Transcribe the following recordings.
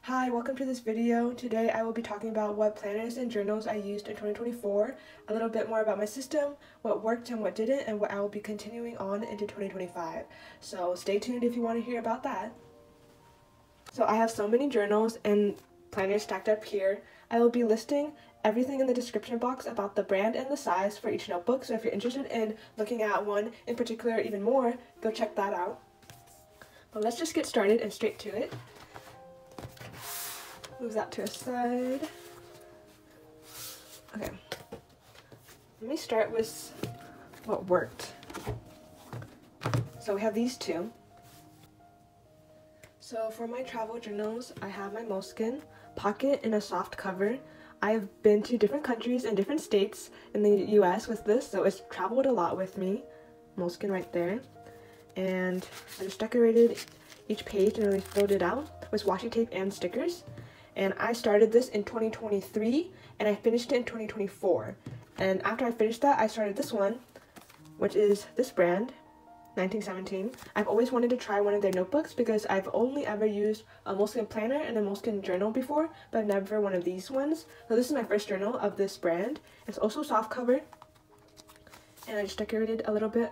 Hi, welcome to this video. Today I will be talking about what planners and journals I used in 2024, a little bit more about my system, what worked and what didn't, and what I will be continuing on into 2025. So stay tuned if you want to hear about that. So I have so many journals and planners stacked up here. I will be listing everything in the description box about the brand and the size for each notebook, so if you're interested in looking at one in particular even more, go check that out. But let's just get started and straight to it. Move that to a side. Okay. Let me start with what worked. So we have these two. So for my travel journals, I have my Moleskine pocket in a soft cover. I've been to different countries and different states in the US with this, so it's traveled a lot with me. Moleskine right there. And I just decorated each page and really filled it out with washi tape and stickers. And I started this in 2023 and I finished it in 2024. And after I finished that, I started this one, which is this brand, 1917. I've always wanted to try one of their notebooks because I've only ever used a Moleskine planner and a Moleskine journal before, but never one of these ones. So this is my first journal of this brand. It's also soft covered, and I just decorated a little bit.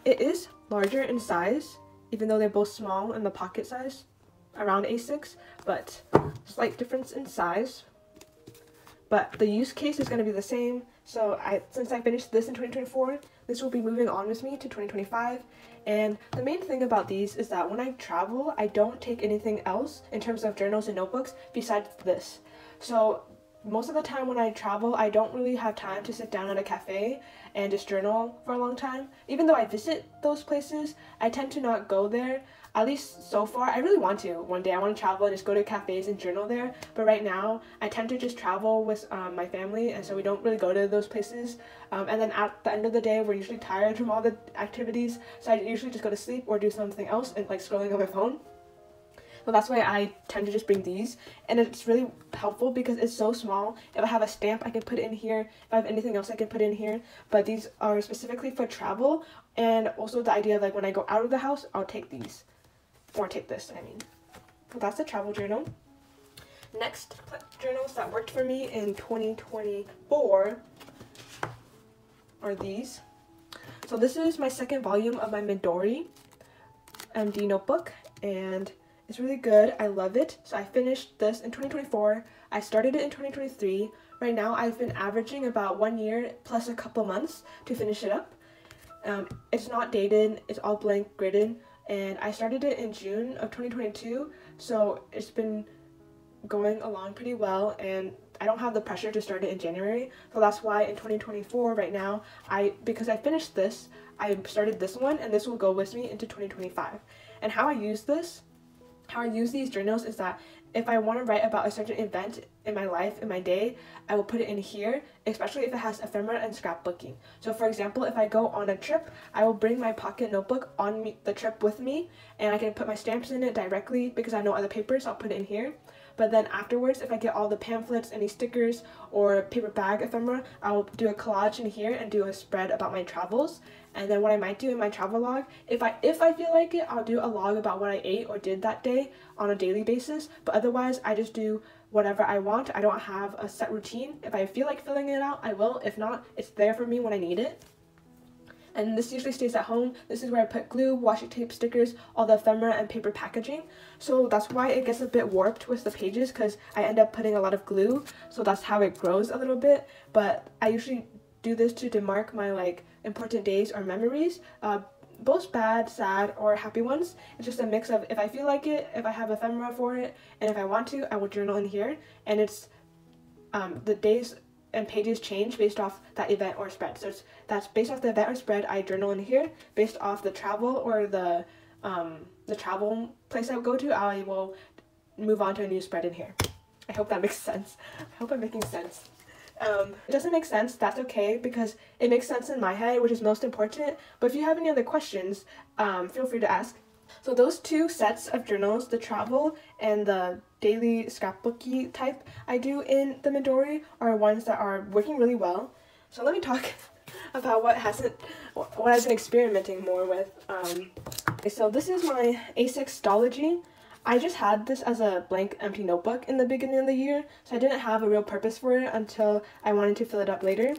It is larger in size, even though they're both small in the pocket size, around A6, but slight difference in size. But the use case is going to be the same. So since I finished this in 2024, this will be moving on with me to 2025. And the main thing about these is that when I travel, I don't take anything else in terms of journals and notebooks besides this. So most of the time when I travel, I don't really have time to sit down at a cafe and just journal for a long time. Even though I visit those places, I tend to not go there. At least so far. I really want to. One day I want to travel and just go to cafes and journal there. But right now, I tend to just travel with my family, and so we don't really go to those places. And then at the end of the day, we're usually tired from all the activities, so I usually just go to sleep or do something else and like scrolling on my phone. So that's why I tend to just bring these, and it's really helpful because it's so small. If I have a stamp, I can put it in here. If I have anything else, I can put it in here. But these are specifically for travel, and also the idea of like when I go out of the house, I'll take these. Or take this, I mean. So that's the travel journal. Next journals that worked for me in 2024 are these. So this is my second volume of my Midori MD notebook, and it's really good. I love it. So I finished this in 2024. I started it in 2023. Right now I've been averaging about 1 year plus a couple months to finish it up. It's not dated, it's all blank gridded. And I started it in June of 2022, so it's been going along pretty well, and I don't have the pressure to start it in January. So that's why in 2024 right now, because I finished this, I started this one, and this will go with me into 2025. And how I use these journals is that if I want to write about a certain event in my life, in my day, I will put it in here, especially if it has ephemera and scrapbooking. So for example, if I go on a trip, I will bring my pocket notebook on the trip with me, and I can put my stamps in it directly because I have no other papers, so I'll put it in here. But then afterwards, if I get all the pamphlets, any stickers, or paper bag ephemera, I'll do a collage in here and do a spread about my travels. And then what I might do in my travel log, if I feel like it, I'll do a log about what I ate or did that day on a daily basis. But otherwise, I just do whatever I want. I don't have a set routine. If I feel like filling it out, I will. If not, it's there for me when I need it. And this usually stays at home. This is where I put glue, washi tape, stickers, all the ephemera, and paper packaging. So that's why it gets a bit warped with the pages, because I end up putting a lot of glue. So that's how it grows a little bit. But I usually do this to demark my like important days or memories, both bad, sad, or happy ones. It's just a mix of if I feel like it, if I have ephemera for it, and if I want to, I will journal in here. And it's the days and pages change based off that event or spread. So that's based off the event or spread, I journal in here. Based off the travel or the travel place I go to, I will move on to a new spread in here. I hope that makes sense. I hope I'm making sense. it doesn't make sense, that's okay, because it makes sense in my head, which is most important. But if you have any other questions, feel free to ask. So those two sets of journals, the travel and the daily scrapbooky type I do in the Midori, are ones that are working really well. So let me talk about what I've been experimenting more with. So this is my A6 Stalogy. I just had this as a blank empty notebook in the beginning of the year, so I didn't have a real purpose for it until I wanted to fill it up later.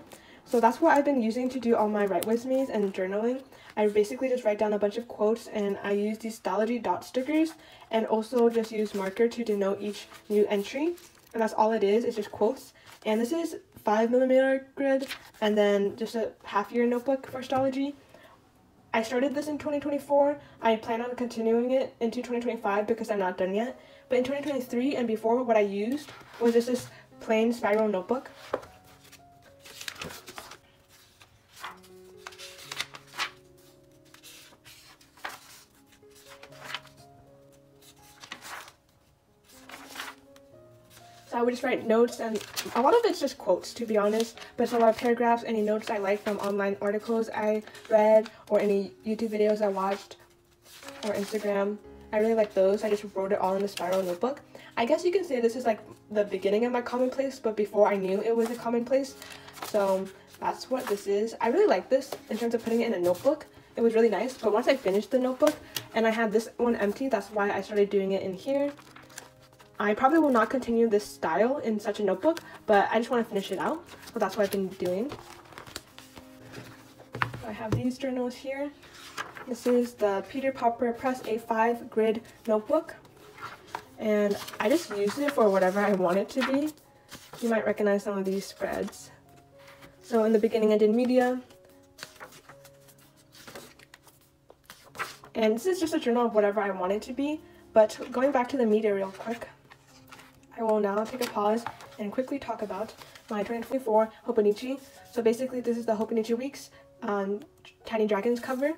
So that's what I've been using to do all my write with me's and journaling. I basically just write down a bunch of quotes, and I use these Stalogy dot stickers and also just use marker to denote each new entry. And that's all it is, it's just quotes. And this is 5mm grid, and then just a half-year notebook for Stalogy. I started this in 2024. I plan on continuing it into 2025 because I'm not done yet. But in 2023 and before, what I used was just this plain spiral notebook. So I would just write notes, and a lot of it's just quotes, to be honest, but it's a lot of paragraphs, any notes I like from online articles I read, or any YouTube videos I watched, or Instagram. I really like those. I just wrote it all in the spiral notebook. I guess you can say this is like the beginning of my commonplace, but before I knew it was a commonplace. So that's what this is. I really like this in terms of putting it in a notebook. It was really nice, but once I finished the notebook and I had this one empty, that's why I started doing it in here. I probably will not continue this style in such a notebook, but I just want to finish it out. So that's what I've been doing. I have these journals here. This is the Peter Pauper Press A5 grid notebook. And I just use it for whatever I want it to be. You might recognize some of these spreads. So in the beginning I did media. And this is just a journal of whatever I want it to be. But going back to the media real quick, I will now take a pause and quickly talk about my 2024 Hobonichi. So basically this is the Hobonichi Weeks Tiny Dragons cover.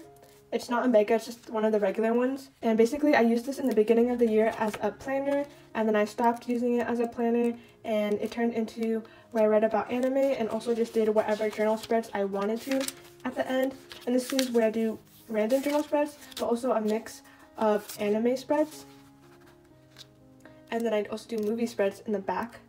It's not a mega, it's just one of the regular ones. And basically I used this in the beginning of the year as a planner, and then I stopped using it as a planner, and it turned into where I read about anime and also just did whatever journal spreads I wanted to at the end. And this is where I do random journal spreads, but also a mix of anime spreads. And then I'd also do movie spreads in the back.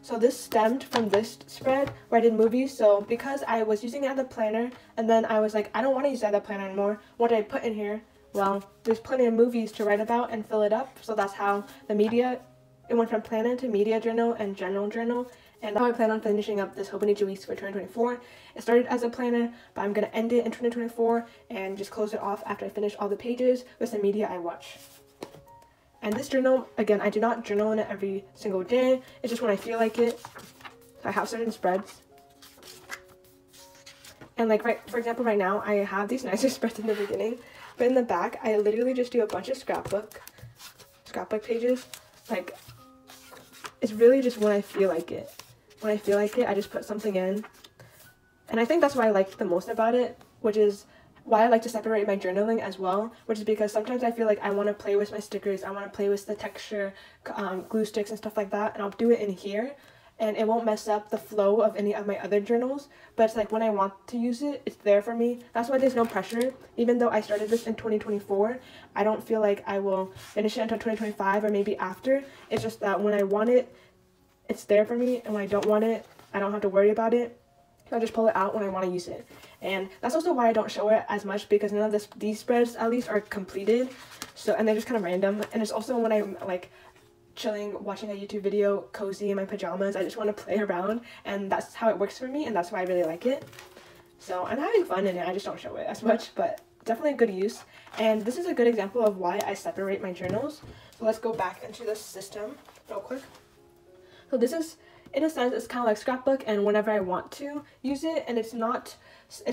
So this stemmed from this spread where I did movies. So because I was using it as a planner, and then I was like, I don't want to use it as a planner anymore. What did I put in here? Well, there's plenty of movies to write about and fill it up. So that's how the media, it went from planner to media journal and general journal. And now I plan on finishing up this Hobonichi Weeks for 2024. It started as a planner, but I'm going to end it in 2024 and just close it off after I finish all the pages with the media I watch. And this journal, again, I do not journal in it every single day. It's just when I feel like it. So I have certain spreads. And like, for example, right now, I have these nicer spreads in the beginning. But in the back, I literally just do a bunch of scrapbook pages. Like, it's really just when I feel like it. When I feel like it, I just put something in. And I think that's what I like the most about it, which is why I like to separate my journaling as well, which is because sometimes I feel like I want to play with my stickers, I want to play with the texture, glue sticks and stuff like that, and I'll do it in here, and it won't mess up the flow of any of my other journals, but it's like when I want to use it, it's there for me. That's why there's no pressure. Even though I started this in 2024, I don't feel like I will finish it until 2025 or maybe after. It's just that when I want it, it's there for me, and when I don't want it, I don't have to worry about it. I'll just pull it out when I want to use it. And that's also why I don't show it as much, because none of these spreads at least are completed. So, and they're just kind of random. And it's also when I'm like chilling, watching a YouTube video, cozy in my pajamas, I just want to play around, and that's how it works for me, and that's why I really like it. So I'm having fun in it, I just don't show it as much, but definitely a good use. And this is a good example of why I separate my journals. So let's go back into the system real quick. So this is, in a sense, it's kind of like scrapbook, and whenever I want to use it, and it's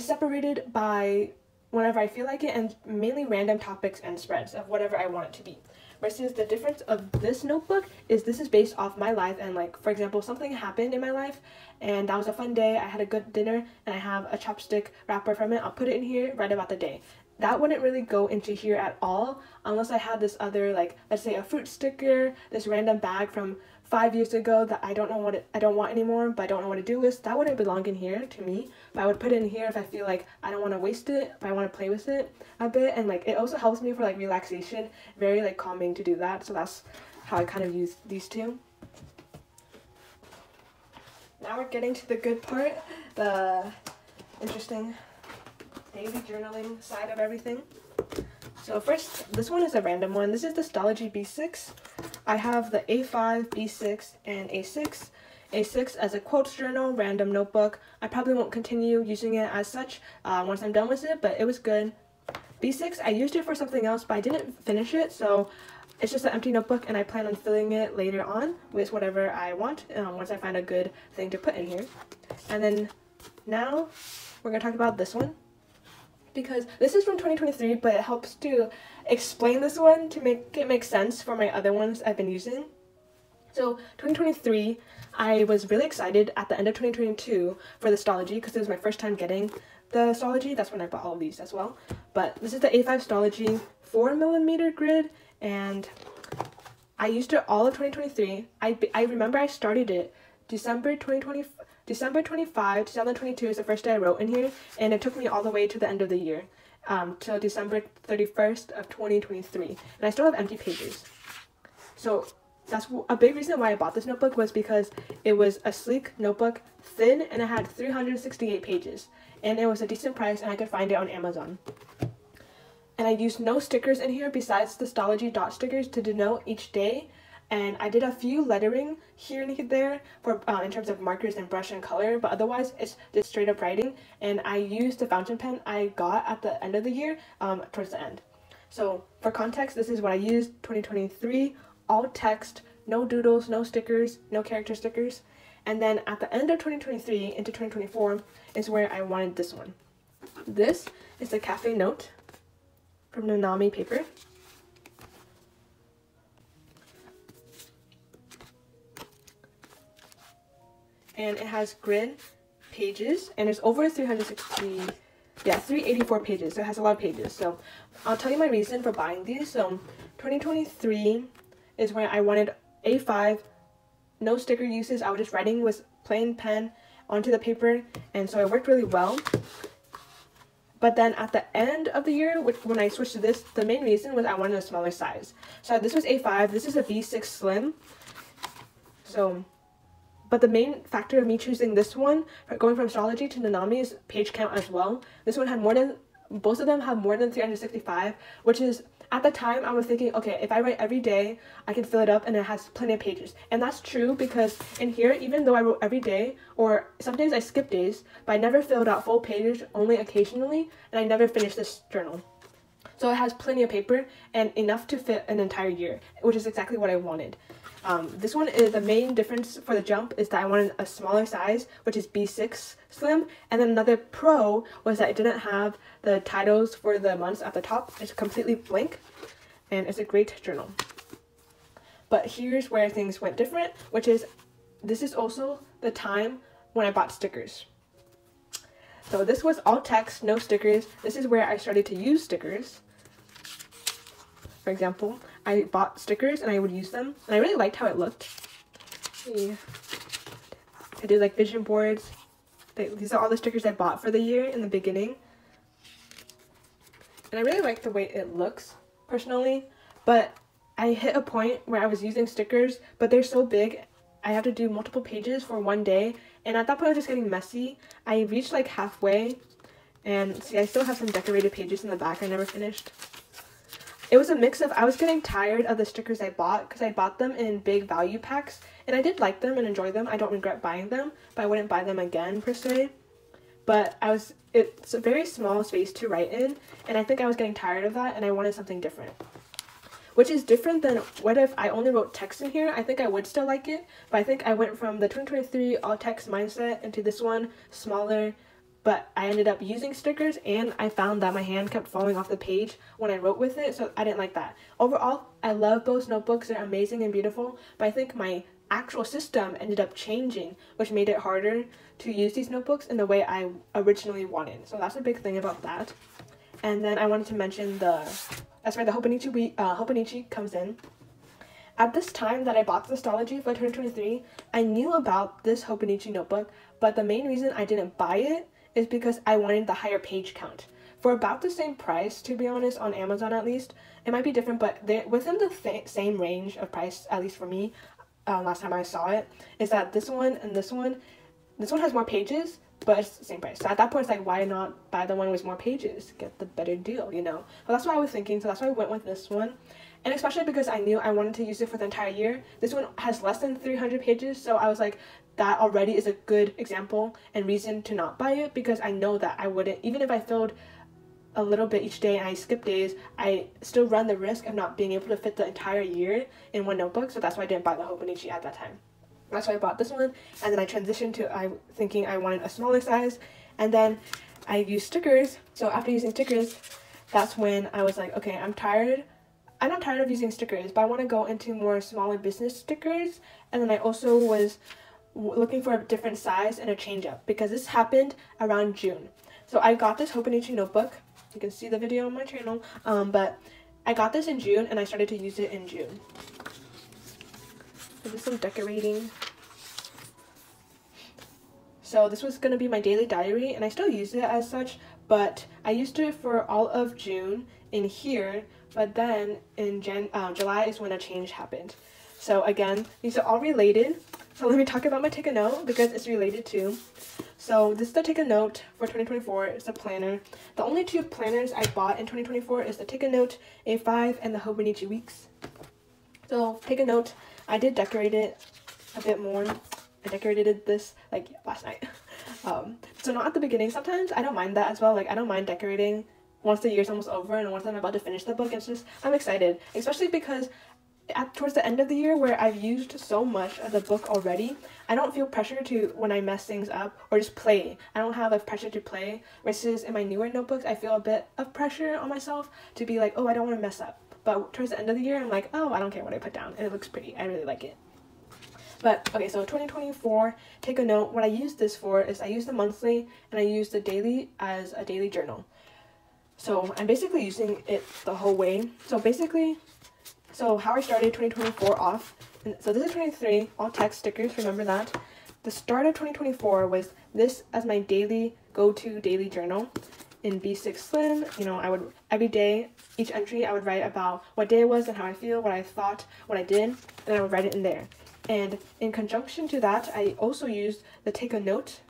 separated by whenever I feel like it, and mainly random topics and spreads of whatever I want it to be. Versus the difference of this notebook is this is based off my life, and like, for example, something happened in my life and that was a fun day, I had a good dinner, and I have a chopstick wrapper from it. I'll put it in here, write about the day. that wouldn't really go into here at all unless I had this other, like, let's say a fruit sticker, this random bag from 5 years ago that I don't want anymore, but I don't know what to do with. That wouldn't belong in here to me, but I would put it in here if I feel like I don't want to waste it, but I want to play with it a bit. And like, it also helps me for like relaxation, very like calming to do that. So that's how I kind of use these two. Now we're getting to the good part, the interesting daily journaling side of everything. So first, this one is a random one. This is the Stalogy B6. I have the A5, B6, and A6. A6 as a quotes journal, random notebook. I probably won't continue using it as such once I'm done with it, but it was good. B6, I used it for something else, but I didn't finish it, so it's just an empty notebook, and I plan on filling it later on with whatever I want once I find a good thing to put in here. And then now we're going to talk about this one, because this is from 2023, but it helps to explain this one to make it make sense for my other ones I've been using. So 2023, I was really excited at the end of 2022 for the Stalogy because it was my first time getting the Stalogy. That's when I bought all of these as well. But this is the A5 Stalogy 4mm grid, and I used it all of 2023. I remember I started it December 25, 2022 is the first day I wrote in here, and it took me all the way to the end of the year, till December 31st of 2023, and I still have empty pages. So that's a big reason why I bought this notebook, was because it was a sleek notebook, thin, and it had 368 pages, and it was a decent price, and I could find it on Amazon. And I used no stickers in here besides the Stalogy dot stickers to denote each day. And I did a few lettering here and there for in terms of markers and brush and color, but otherwise it's just straight up writing. And I used the fountain pen I got at the end of the year, towards the end. So for context, this is what I used 2023, all text, no doodles, no stickers, no character stickers. And then at the end of 2023 into 2024 is where I wanted this one. This is the Cafe Note from Nanami paper. And it has grid pages, and it's over 384 pages, so it has a lot of pages. So I'll tell you my reason for buying these. So 2023 is when I wanted A5, no sticker uses. I was just writing with plain pen onto the paper, and so it worked really well. But then at the end of the year, when I switched to this, the main reason was I wanted a smaller size. So this was A5, this is a B6 Slim. But the main factor of me choosing this one, going from Stalogy to Nanami, is page count as well. This one had both of them have more than 365, which is, at the time, I was thinking, okay, if I write every day, I can fill it up and it has plenty of pages. And that's true, because in here, even though I wrote every day, or some days I skipped days, but I never filled out full pages, only occasionally, and I never finished this journal. So it has plenty of paper and enough to fit an entire year, which is exactly what I wanted. This one is the main difference for the jump is that I wanted a smaller size, which is B6 Slim, and then another pro was that it didn't have the titles for the months at the top. It's completely blank, and it's a great journal. But here's where things went different, which is this is also the time when I bought stickers. So this was all text, no stickers. This is where I started to use stickers. For example, I bought stickers and I would use them, and I really liked how it looked. I did like vision boards. These are all the stickers I bought for the year in the beginning. And I really like the way it looks, personally, but I hit a point where I was using stickers, but they're so big, I have to do multiple pages for one day, and at that point it was just getting messy. I reached like halfway, and see, I still have some decorated pages in the back I never finished. It was a mix of, I was getting tired of the stickers I bought because I bought them in big value packs, and I did like them and enjoy them. I don't regret buying them, but I wouldn't buy them again per se. But it's a very small space to write in, and I think I was getting tired of that, and I wanted something different. Which is different than what if I only wrote text in here. I think I would still like it, but I think I went from the 2023 all text mindset into this one, smaller. But I ended up using stickers, and I found that my hand kept falling off the page when I wrote with it, so I didn't like that. Overall, I love both notebooks. They're amazing and beautiful, but I think my actual system ended up changing, which made it harder to use these notebooks in the way I originally wanted. So that's a big thing about that. And then I wanted to mention that's where the Hobonichi comes in. At this time that I bought the Stalogy for 2023, I knew about this Hobonichi notebook, but the main reason I didn't buy it is because I wanted the higher page count. For about the same price, to be honest, on Amazon at least, it might be different, but they're within the same range of price, at least for me, last time I saw it, is that this one and this one has more pages, but it's the same price. So at that point, it's like, why not buy the one with more pages? Get the better deal, you know? But that's what I was thinking, so that's why I went with this one. And especially because I knew I wanted to use it for the entire year. This one has less than 300 pages, so I was like, that already is a good example and reason to not buy it, because I know that I wouldn't, even if I filled a little bit each day and I skip days, I still run the risk of not being able to fit the entire year in one notebook, so that's why I didn't buy the Hobonichi at that time. That's why I bought this one, and then I transitioned to thinking I wanted a smaller size, and then I used stickers. So after using stickers, that's when I was like, okay, I'm not tired of using stickers, but I want to go into more smaller business stickers. And then I also was looking for a different size and a change up, because this happened around June. So I got this Hobonichi notebook. You can see the video on my channel, but I got this in June and I started to use it in June. So just some decorating. So this was going to be my daily diary, and I still use it as such, but I used it for all of June in here, but then in July is when a change happened. So again, these are all related. So let me talk about my Take a Note, because it's related too. So this is the Take a Note for 2024. It's a planner. The only two planners I bought in 2024 is the Take a Note A5 and the Hobonichi Weeks. So Take a Note, I did decorate it a bit more. I decorated this like last night. So not at the beginning. Sometimes I don't mind that as well. Like I don't mind decorating once the year's almost over and once I'm about to finish the book. It's just, I'm excited, especially because towards the end of the year, where I've used so much of the book already, I don't feel pressure to, when I mess things up, or just play. I don't have a pressure to play, versus in my newer notebooks, I feel a bit of pressure on myself to be like, oh, I don't want to mess up. But towards the end of the year, I'm like, oh, I don't care what I put down, and it looks pretty. I really like it. But, okay, so 2024, Take a Note. What I use this for is I use the monthly and I use the daily as a daily journal. So I'm basically using it the whole way. So how I started 2024 off, and so this is 23, all text stickers, remember that. The start of 2024 was this as my go-to daily journal in B6 Slim. You know, I would, every day, each entry, I would write about what day it was and how I feel, what I thought, what I did, and I would write it in there. And in conjunction to that, I also used the Take a Note,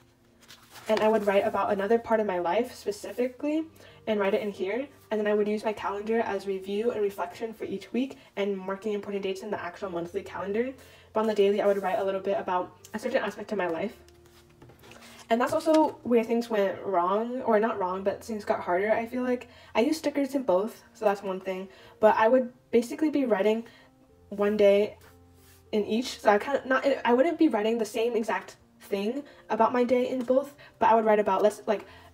and I would write about another part of my life specifically and write it in here. And then I would use my calendar as review and reflection for each week and marking important dates in the actual monthly calendar. But on the daily, I would write a little bit about a certain aspect of my life. And that's also where things went wrong, or not wrong, but things got harder, I feel like. I use stickers in both, so that's one thing. But I would basically be writing one day in each, so I wouldn't be writing the same exact thing about my day in both, but I would write about,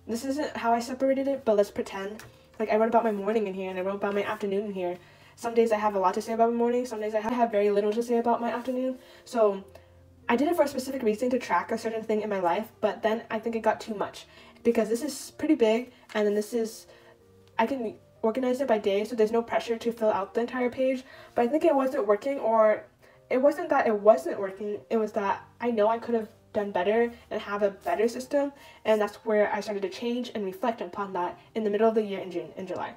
this isn't how I separated it, but let's pretend. Like, I wrote about my morning in here, and I wrote about my afternoon in here. Some days I have a lot to say about my morning, some days I have very little to say about my afternoon. So I did it for a specific reason, to track a certain thing in my life, but then I think it got too much, because this is pretty big, and then this is, I can organize it by day, so there's no pressure to fill out the entire page. But I think it wasn't working, or it wasn't that it wasn't working, it was that I know I could have done better and have a better system, and that's where I started to change and reflect upon that in the middle of the year in July.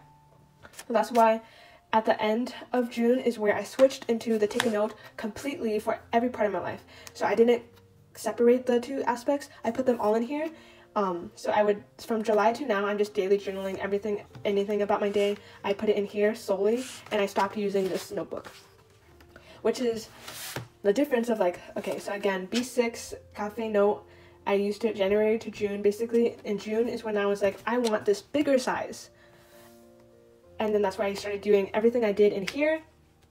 So that's why at the end of June is where I switched into the Take a Note completely for every part of my life. So I didn't separate the two aspects, I put them all in here. So I would, from July to now, I'm just daily journaling anything about my day. I put it in here solely, and I stopped using this notebook, which is the difference of like, okay, so again, B6 Cafe Note, I used it January to June. Basically, in June is when I was like, I want this bigger size. And then that's why I started doing everything I did in here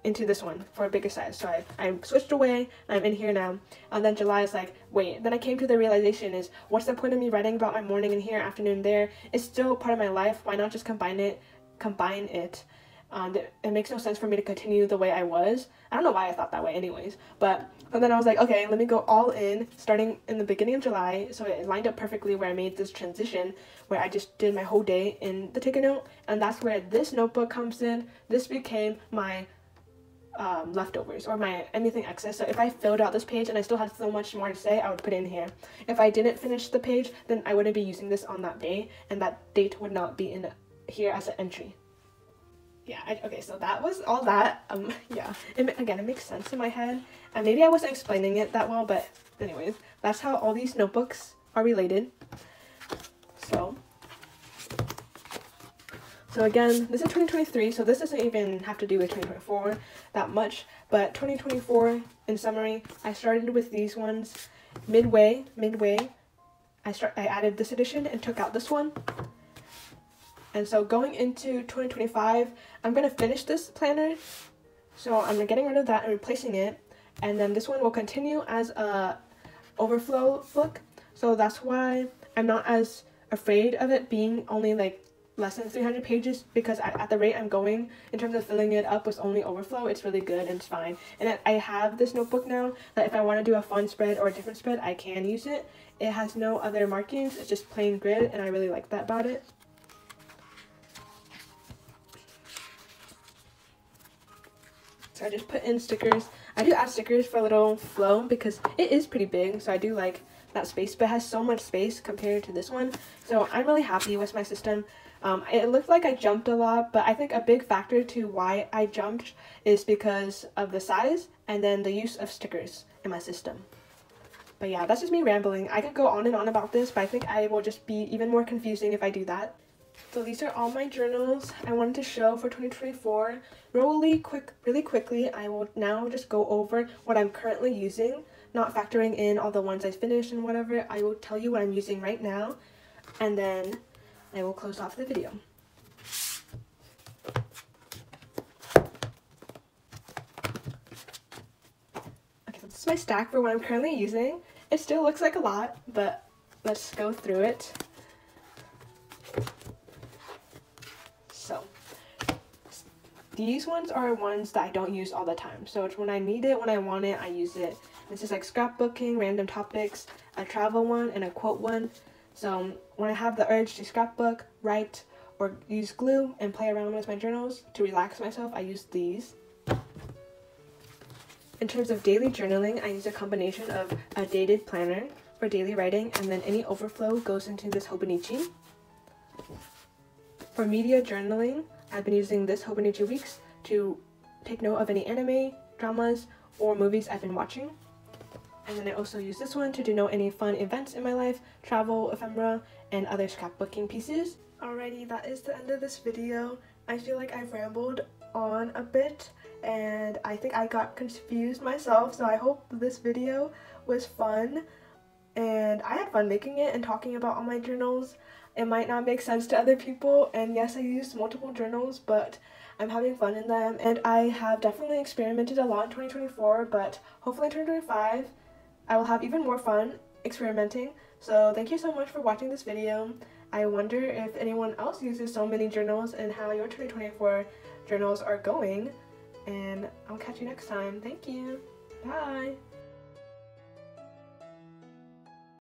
into this one for a bigger size. So I switched away, I'm in here now. And then July is like, wait, then I came to the realization is, what's the point of me writing about my morning in here, afternoon there? It's still part of my life, why not just combine it? It makes no sense for me to continue the way I was. I don't know why I thought that way anyways, but then I was like, okay, let me go all in starting in the beginning of July. So it lined up perfectly where I made this transition where I just did my whole day in the Take a Note, and that's where this notebook comes in. This became my leftovers or my anything excess. So if I filled out this page and I still had so much more to say, I would put it in here. If I didn't finish the page, then I wouldn't be using this on that day, and that date would not be in here as an entry. Yeah, okay, so that was all that. Yeah, again, it makes sense in my head, and maybe I wasn't explaining it that well, but anyways, that's how all these notebooks are related. So again, this is 2023, so this doesn't even have to do with 2024 that much, but 2024, in summary, I started with these ones. Midway, I added this edition and took out this one. And so going into 2025, I'm going to finish this planner, so I'm getting rid of that and replacing it, and then this one will continue as a overflow book, so that's why I'm not as afraid of it being only like less than 300 pages, because at the rate I'm going in terms of filling it up with only overflow, it's really good and it's fine. And I have this notebook now that if I want to do a fun spread or a different spread, I can use it. It has no other markings, it's just plain grid, and I really like that about it. So I just put in stickers. I do add stickers for a little flow because it is pretty big, so I do like that space, but it has so much space compared to this one. So I'm really happy with my system. It looked like I jumped a lot, but I think a big factor to why I jumped is because of the size and then the use of stickers in my system. But yeah, that's just me rambling. I could go on and on about this, but I think I will just be even more confusing if I do that. So these are all my journals I wanted to show for 2024. Really quickly, I will now just go over what I'm currently using, not factoring in all the ones I finished and whatever. I will tell you what I'm using right now, and then I will close off the video. Okay, so this is my stack for what I'm currently using. It still looks like a lot, but let's go through it. So these ones are ones that I don't use all the time. So it's when I need it, when I want it, I use it. This is like scrapbooking, random topics, a travel one, and a quote one. So when I have the urge to scrapbook, write, or use glue and play around with my journals to relax myself, I use these. In terms of daily journaling, I use a combination of a dated planner for daily writing, and then any overflow goes into this Hobonichi. For media journaling, I've been using this Hobonichi Weeks to take note of any anime, dramas, or movies I've been watching. And then I also use this one to denote any fun events in my life, travel, ephemera, and other scrapbooking pieces. Alrighty, that is the end of this video. I feel like I've rambled on a bit, and I think I got confused myself, so I hope this video was fun. And I had fun making it and talking about all my journals. It might not make sense to other people, and yes, I used multiple journals, but I'm having fun in them, and I have definitely experimented a lot in 2024, but hopefully in 2025, I will have even more fun experimenting. So thank you so much for watching this video. I wonder if anyone else uses so many journals and how your 2024 journals are going, and I'll catch you next time. Thank you. Bye.